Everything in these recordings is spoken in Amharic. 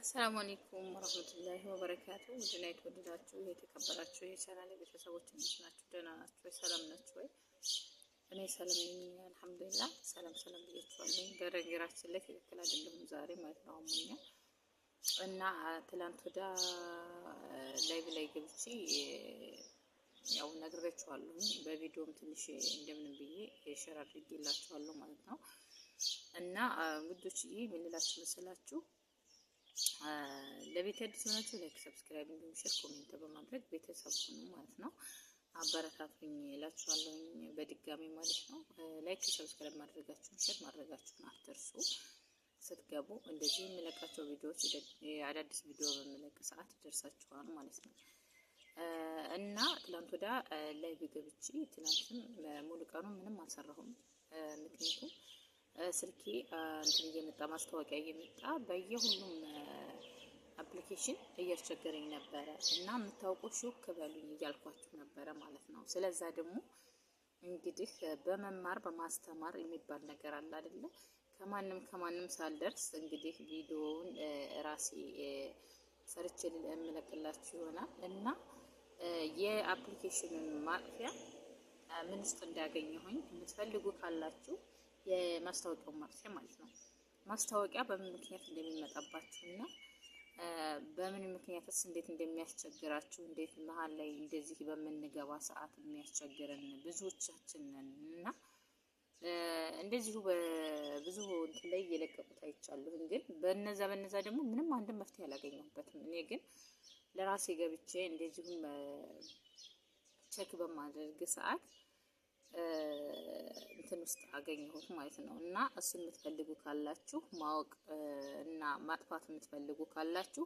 አሰላሙ አለይኩም ወራህመቱላሂ ወበረካቱ። ውድና የተወደዳችሁ የተከበራችሁ የቻናሌ ቤተሰቦች እንዴት ናችሁ? ደህና ናችሁ ወይ? ሰላም ናችሁ ወይ? እኔ ሰላም ነኝ አልሐምዱሊላህ። ሰላም ብያችኋለሁ። በነገራችን ላይ ትክክል አይደለሁም ዛሬ ማለት ነው አሞኛ እና ትላንት ወዳ ላይቭ ላይ ገብቼ ያው ነግሬያችኋለሁ። በቪዲዮም ትንሽ እንደምንም ብዬ ሼር አድርጌላችኋለሁ ማለት ነው። እና ውዶች ምን ልላችሁ መሰላችሁ? ለቤት አዲስ ሆናችሁ ላይክ፣ ሰብስክራይብ እንዲሁም ሼር፣ ኮሜንት በማድረግ ቤተሰብ ሁኑ ማለት ነው። አበረታቱኝ እላችኋለሁ በድጋሚ ማለት ነው። ላይክ፣ ሰብስክራይብ ማድረጋችሁን ሼር ማድረጋችሁን አትርሱ። ስትገቡ እንደዚህ የሚለቃቸው ቪዲዮዎች አዳዲስ ቪዲዮ በሚለቅ ሰዓት ይደርሳችኋል ማለት ነው። እና ትላንት ወዳ ላይቭ ገብቼ ትላንትም ሙሉ ቀኑ ምንም አልሰራሁም። ምክንያቱም ስልኬ እንትን እየመጣ ማስታወቂያ እየመጣ በየሁሉም አፕሊኬሽን እያስቸገረኝ ነበረ እና የምታውቁ ሹክ በሉኝ እያልኳችሁ ነበረ ማለት ነው። ስለዛ ደግሞ እንግዲህ በመማር በማስተማር የሚባል ነገር አለ አይደለ? ከማንም ሳልደርስ እንግዲህ ቪዲዮውን ራሴ ሰርቼ እምለቅላችሁ ይሆናል እና የአፕሊኬሽኑን ማጥፊያ ምን ውስጥ እንዳገኘሁኝ የምትፈልጉ ካላችሁ የማስታወቂያው ማጥፊያ ማለት ነው። ማስታወቂያ በምን ምክንያት እንደሚመጣባችሁና በምን ምክንያትስ እንዴት እንደሚያስቸግራችሁ እንዴት መሀል ላይ እንደዚህ በምንገባ ሰዓት የሚያስቸግረን ብዙዎቻችን ነን እና እንደዚሁ በብዙ እንትን ላይ እየለቀቁት አይቻለሁ። ግን በነዛ ደግሞ ምንም አንድም መፍትሄ አላገኘሁበትም። እኔ ግን ለራሴ ገብቼ እንደዚሁም ቼክ በማድረግ ሰዓት እንትን ውስጥ አገኘሁት ማለት ነው። እና እሱን የምትፈልጉ ካላችሁ ማወቅ እና ማጥፋት የምትፈልጉ ካላችሁ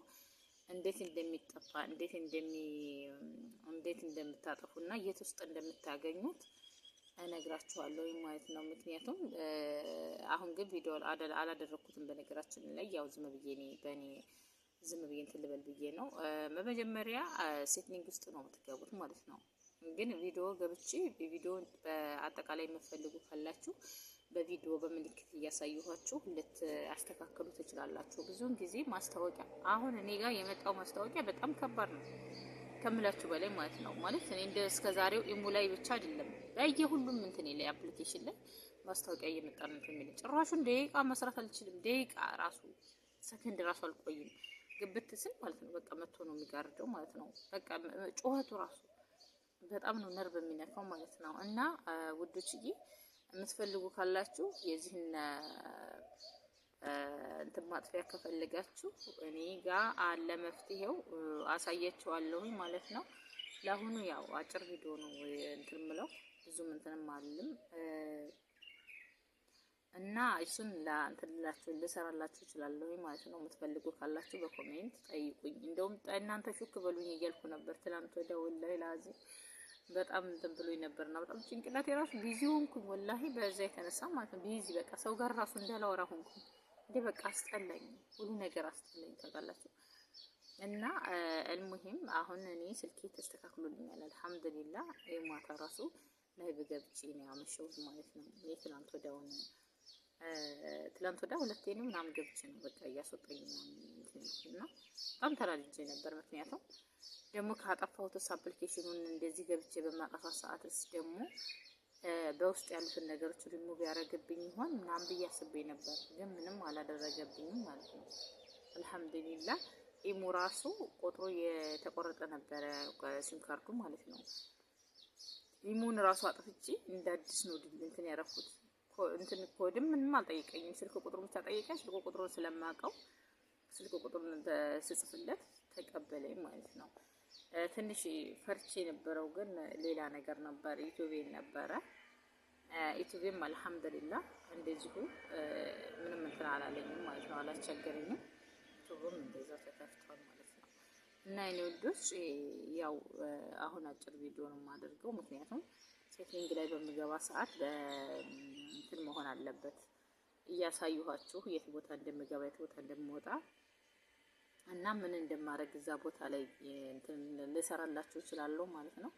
እንዴት እንደሚጠፋ እንዴት እንደምታጠፉና የት ውስጥ እንደምታገኙት እነግራችኋለሁ ማለት ነው። ምክንያቱም አሁን ግን ቪዲዮ አላደረኩትም በነገራችን ላይ ያው ዝም ብዬ እንትን ልበል ብዬ ነው። በመጀመሪያ ሴቲንግ ውስጥ ነው የምትገቡት ማለት ነው። ግን ቪዲዮ ገብቼ ቪዲዮን በአጠቃላይ የምትፈልጉ ካላችሁ በቪዲዮ በምልክት እያሳየኋችሁ ልታስተካክሉ ትችላላችሁ። ብዙውን ጊዜ ማስታወቂያ አሁን እኔ ጋር የመጣው ማስታወቂያ በጣም ከባድ ነው ከምላችሁ በላይ ማለት ነው። ማለት እኔ እንደ እስከዛሬው ኢሙ ላይ ብቻ አይደለም በየሁሉም እንትን ላይ አፕሊኬሽን ላይ ማስታወቂያ እየመጣ ነው የሚል ጭራሹን ደቂቃ መስራት አልችልም። ደቂቃ ራሱ ሰከንድ ራሱ አልቆይም። ግብት ስል ማለት ነው በቃ መጥቶ ነው የሚጋርደው ማለት ነው። በቃ ጩኸቱ ራሱ በጣም ነው ነርቭ የሚነካው ማለት ነው። እና ውዶችዬ የምትፈልጉ ካላችሁ የዚህን እንትን ማጥፊያ ከፈለጋችሁ እኔ ጋር አለ መፍትሄው፣ አሳያችኋለሁኝ ማለት ነው። ለአሁኑ ያው አጭር ቪዲዮ ነው እንትን ምለው ብዙም እንትንም አልልም እና እሱን ለአንተላችሁ ልሰራላችሁ እችላለሁ ማለት ነው። የምትፈልጉ ካላችሁ በኮሜንት ጠይቁኝ። እንደውም እናንተ ሹክ በሉኝ እያልኩ ነበር ትናንት ወደ ወላሂ ላዚ በጣም እንትን ብሎኝ ነበርና በጣም ጭንቅላቴ ራሱ ቢዚ ሆንኩኝ ወላሂ በዛ የተነሳ ማለት ነው። ቢዚ በቃ ሰው ጋር ራሱ እንዳላወራ ሆንኩኝ። እንዴ በቃ አስጠላኝ፣ ሁሉ ነገር አስጠላኝ ታውቃላችሁ። እና አልሙሂም አሁን እኔ ስልኬ ተስተካክሎልኛል አልሐምዱሊላህ። የማታ ራሱ ላይ በገብቼ ነው ያመሸሁት ማለት ነው። የትናንት ወዳውን ትላንት ወዳ ሁለቴ ነው ምናምን ገብቼ ነው በቃ እያስወጣኝ እና በጣም ተናድጄ ነበር። ምክንያቱም ደግሞ ካጠፋሁትስ አፕሊኬሽኑን እንደዚህ ገብቼ በማጠፋ ሰዓትስ ደግሞ በውስጥ ያሉትን ነገሮች ሪሙቭ ያደረገብኝ ይሆን ምናምን ብዬ አስቤ ነበር። ግን ምንም አላደረገብኝም ማለት ነው አልሐምዱሊላህ። ኢሙ ራሱ ቁጥሩ የተቆረጠ ነበረ ሲም ካርዱ ማለት ነው። ኢሙን ራሱ አጥፍቼ እንደ አዲስ ነው እንትን ያደረኩት። እንትን ኮድም ምንም አልጠይቀኝም። ስልክ ቁጥሩን ብቻ ጠይቀኝ። ስልክ ቁጥሩን ስለማውቀው ስልክ ቁጥሩን ስጽፍለት ተቀበለኝ ማለት ነው። ትንሽ ፈርቼ የነበረው ግን ሌላ ነገር ነበር። ዩቲዩብን ነበረ። ዩቲዩብም አልሐምዱሊላህ እንደዚሁ ምንም እንትን አላለኝም ማለት ነው። አላስቸገረኝም። ዩቲዩብም እንደዛው ተከፍቷል ማለት ነው። እና እኔ ወዶች ያው አሁን አጭር ቪዲዮ ነው የማደርገው ምክንያቱም ሴቲንግ ላይ በሚገባ ሰዓት እንትን መሆን አለበት እያሳየኋችሁ የት ቦታ እንደምገባ የት ቦታ እንደምወጣ እና ምን እንደማደርግ እዛ ቦታ ላይ እንትን ልሰራላችሁ እችላለሁ ማለት ነው።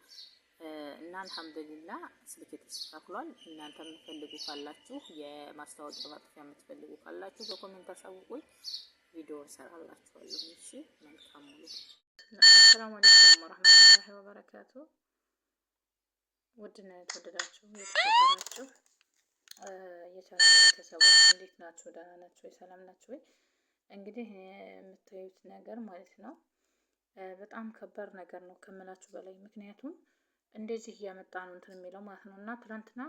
እና አልሐምዱሊላህ ስልክ ተስተካክሏል። እናንተ የምትፈልጉ ካላችሁ የማስታወቂያ ማጥፊያ የምትፈልጉ ካላችሁ በኮሜንት አሳውቁኝ። ቪዲዮ እሰራላችኋለሁ። እሺ መልካም ሙሉ። አሰላሙ አለይኩም ወራህመቱላሂ ወበረካቱ። ውድና የተወደዳችሁ የተከበራችሁ የቻናል ቤተሰቦች እንዴት ናችሁ? ደህና ናችሁ ወይ? ሰላም ናችሁ ወይ? እንግዲህ የምታዩት ነገር ማለት ነው በጣም ከባድ ነገር ነው ከምላችሁ በላይ። ምክንያቱም እንደዚህ እያመጣ ነው እንትን የሚለው ማለት ነው። እና ትናንትና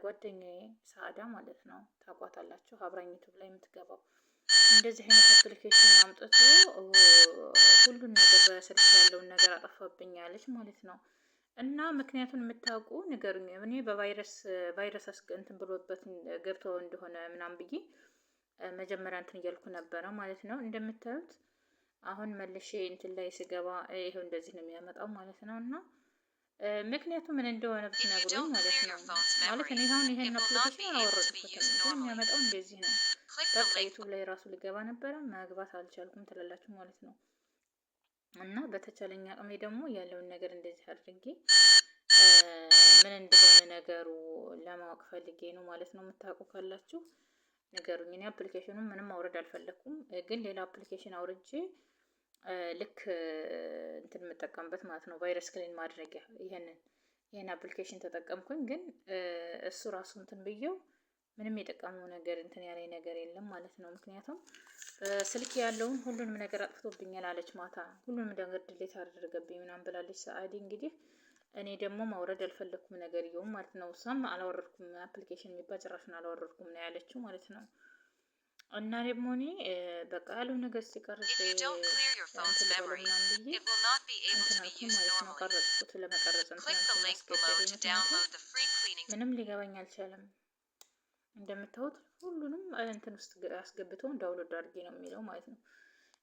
ጓደኛዬ ሰአዳ ማለት ነው ታቋታላችሁ፣ አብራኝ ዩቱብ ላይ የምትገባው እንደዚህ አይነት አፕሊኬሽን አምጥቶ ሁሉን ነገር በስልክ ያለውን ነገር አጠፋብኛለች ማለት ነው። እና ምክንያቱን የምታውቁ ንገሩኝ። እኔ በቫይረስ እንትን ብሎበት ገብቶ እንደሆነ ምናምን ብዬ መጀመሪያ እንትን እያልኩ ነበረ ማለት ነው። እንደምታዩት አሁን መልሼ እንትን ላይ ስገባ ይሄው እንደዚህ ነው የሚያመጣው ማለት ነው። እና ምክንያቱ ምን እንደሆነ ብትነግሩኝ ማለት ነው። ማለት እኔ አሁን ይሄን አፕሊኬሽን አላወረድኩትም፣ ግን የሚያመጣው እንደዚህ ነው። በቃ ዩቱብ ላይ ራሱ ልገባ ነበረ መግባት አልቻልኩም ትላላችሁ ማለት ነው። እና በተቻለኝ አቅሜ ደግሞ ያለውን ነገር እንደዚህ አድርጌ ምን እንደሆነ ነገሩ ለማወቅ ፈልጌ ነው ማለት ነው። የምታውቁ ካላችሁ ንገሩኝ። እኔ አፕሊኬሽኑን ምንም አውረድ አልፈለኩም፣ ግን ሌላ አፕሊኬሽን አውርጄ ልክ እንትን የምጠቀምበት ማለት ነው፣ ቫይረስ ክሊን ማድረጊያ ይሄን አፕሊኬሽን ተጠቀምኩኝ። ግን እሱ ራሱ እንትን ብዬው ምንም የጠቀመው ነገር እንትን ያለኝ ነገር የለም ማለት ነው። ምክንያቱም ስልክ ያለውን ሁሉንም ነገር አጥፍቶብኛል አለች። ማታ ሁሉንም ነገር ድሌት አደረገብኝ ምናምን ብላለች ሰአዲ። እንግዲህ እኔ ደግሞ ማውረድ አልፈለኩም ነገር ይሁን ማለት ነው። እሷም አላወረድኩም አፕሊኬሽን የሚባል ጭራሽን አላወረድኩም ነው ያለችው ማለት ነው። እና ደግሞ እኔ በቃ ያለው ነገር ሲቀርጽ እንትን ብለው ምናምን ብዬ እንትን አልኩኝ ማለት ነው። ቀረጽኩት ለመቀረጽ እንትን አስገደደኝ። ምክንያቱም ምንም ሊገባኝ አልቻለም። እንደምታዩት ሁሉንም እንትን ውስጥ አስገብተው ዳውንሎድ አድርጌ ነው የሚለው ማለት ነው።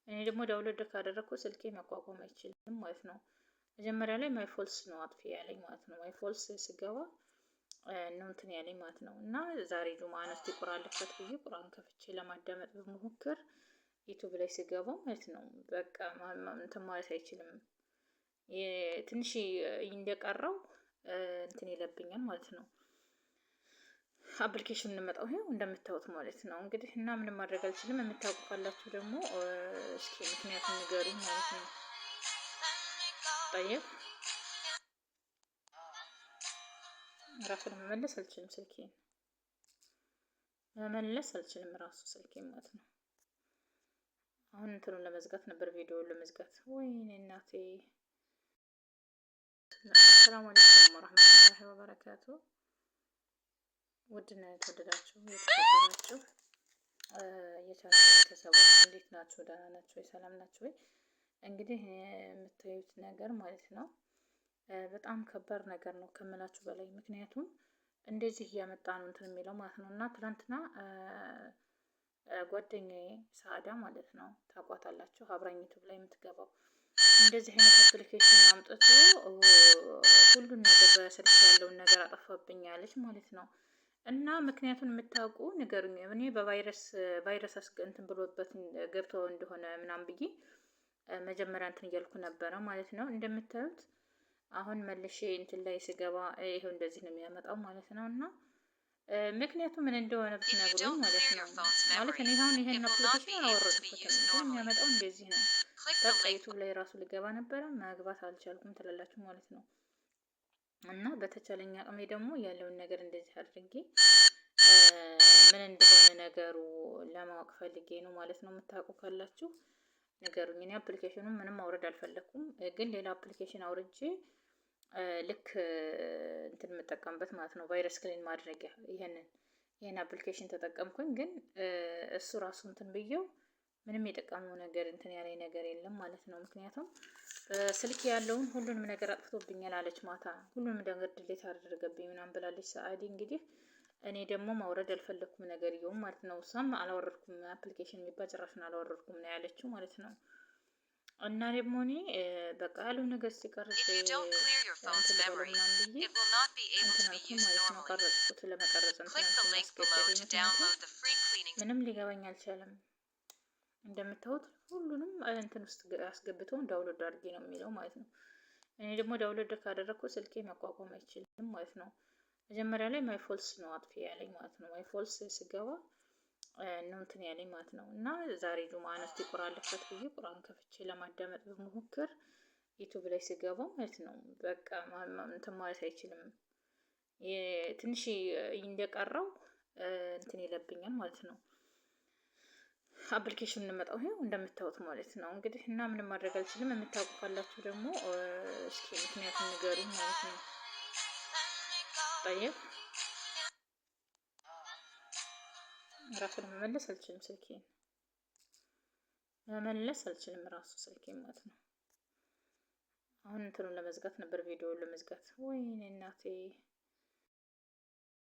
እኔ ደግሞ ዳውንሎድ ካደረግኩ ስልኬ መቋቋም አይችልም ማለት ነው። መጀመሪያ ላይ ማይ ፎልስ ነው አጥፊ ያለኝ ማለት ነው። ማይ ፎልስ ስገባ ነው እንትን ያለኝ ማለት ነው። እና ዛሬ ጁማ ነው፣ እስቲ ቁርአን ልክፈት ብዬ ቁርአን ከፍቼ ለማዳመጥ በመሞከር ዩቱብ ላይ ስገባ ማለት ነው በቃ እንትን ማለት አይችልም። ትንሽ እንደቀረው እንትን ይለብኛል ማለት ነው። አፕሊኬሽን እንመጣው ይሄው እንደምታዩት ማለት ነው እንግዲህ። እና ምንም ማድረግ አልችልም። የምታውቁ ካላችሁ ደግሞ እስኪ ምክንያቱም ንገሩኝ ማለት ነው። ጠይቅ ራሱን መመለስ አልችልም፣ ስልኬን መመለስ አልችልም ራሱ ስልኬን ማለት ነው። አሁን እንትኑን ለመዝጋት ነበር፣ ቪዲዮውን ለመዝጋት። ወይኔ እናቴ። አሰላሙ አለይኩም ወራህመቱላሂ ወበረካቱ። ውድና የተወደዳችሁ የተከበራችሁ የቻናል ቤተሰቦች እንዴት ናችሁ? ደህና ናችሁ ወይ? ሰላም ናችሁ ወይ? እንግዲህ የምታዩት ነገር ማለት ነው በጣም ከባድ ነገር ነው ከምላችሁ በላይ። ምክንያቱም እንደዚህ እያመጣ ነው እንትን የሚለው ማለት ነው። እና ትናንትና ጓደኛዬ ሰአዳ ማለት ነው ታቋታላችሁ፣ አብራኝ ዩቱብ ላይ የምትገባው እንደዚህ አይነት አፕሊኬሽን አምጥቶ ሁሉን ነገር በስልክ ያለውን ነገር አጠፋብኛለች ማለት ነው። እና ምክንያቱን የምታውቁ ንገሩኝ። እኔ በቫይረስ እንትን ብሎበት ገብቶ እንደሆነ ምናምን ብዬ መጀመሪያ እንትን እያልኩ ነበረ ማለት ነው። እንደምታዩት አሁን መልሼ እንትን ላይ ስገባ ይሄው እንደዚህ ነው የሚያመጣው ማለት ነው። እና ምክንያቱ ምን እንደሆነ ብትነግሩኝ ማለት ነው። ማለት እኔ አሁን ይሄን አፕሊኬሽን አላወረድኩትም፣ ግን የሚያመጣው እንደዚህ ነው። በቃ ዩቱብ ላይ ራሱ ልገባ ነበረ መግባት አልቻልኩም ትላላችሁ ማለት ነው። እና በተቻለኝ አቅሜ ደግሞ ያለውን ነገር እንደዚህ አድርጌ ምን እንደሆነ ነገሩ ለማወቅ ፈልጌ ነው ማለት ነው። የምታውቁ ካላችሁ ንገሩኝ። እኔ አፕሊኬሽኑን ምንም አውረድ አልፈለኩም፣ ግን ሌላ አፕሊኬሽን አውርጄ ልክ እንትን የምጠቀምበት ማለት ነው፣ ቫይረስ ክሊን ማድረጊያ ይሄን አፕሊኬሽን ተጠቀምኩኝ። ግን እሱ ራሱ እንትን ብዬው ምንም የጠቀመው ነገር እንትን ያለኝ ነገር የለም ማለት ነው። ምክንያቱም ስልክ ያለውን ሁሉንም ነገር አጥፍቶብኛል አለች። ማታ ሁሉንም ነገር ድሌት አደረገብኝ ምናምን ብላለች ሰአዲ። እንግዲህ እኔ ደግሞ ማውረድ አልፈለኩም ነገር ይሁን ማለት ነው። እሷም አላወረድኩም አፕሊኬሽን የሚባል ጭራሽን አላወረድኩም ነው ያለችው ማለት ነው። እና ደግሞ እኔ በቃ ያለው ነገር ሲቀርጽ እንትን ብለው ምናምን ብዬ እንትን አልኩኝ ማለት ነው። ቀረጽኩት ለመቀረጽ እንትን አስገደደኝ። ምክንያቱም ምንም ሊገባኝ አልቻለም። እንደምታዩት ሁሉንም እንትን ውስጥ አስገብተው ዳውንሎድ አድርጌ ነው የሚለው ማለት ነው። እኔ ደግሞ ዳውንሎድ ካደረግኩ ስልኬ መቋቋም አይችልም ማለት ነው። መጀመሪያ ላይ ማይ ፎልስ ነው አጥፊ ያለኝ ማለት ነው። ማይ ፎልስ ስገባ ነው እንትን ያለኝ ማለት ነው። እና ዛሬ ጁማ ነው። እስቲ ቁርአን ልክፈት ብዬ ቁርአን ከፍቼ ለማዳመጥ በመሞከር ዩቱብ ላይ ስገባ ማለት ነው በቃ እንትን ማለት አይችልም። ትንሽ እንደቀረው እንትን ይለብኛል ማለት ነው። አፕሊኬሽን እንመጣው ይሄው እንደምታዩት ማለት ነው እንግዲህ እና ምንም ማድረግ አልችልም። የምታውቁ ካላችሁ ደግሞ እስኪ ምክንያቱም ንገሩኝ ማለት ነው። ጠይቅ ራሱን መመለስ አልችልም። ስልኬን መመለስ አልችልም ራሱ ስልኬን ማለት ነው። አሁን እንትኑን ለመዝጋት ነበር ቪዲዮውን ለመዝጋት። ወይኔ እናቴ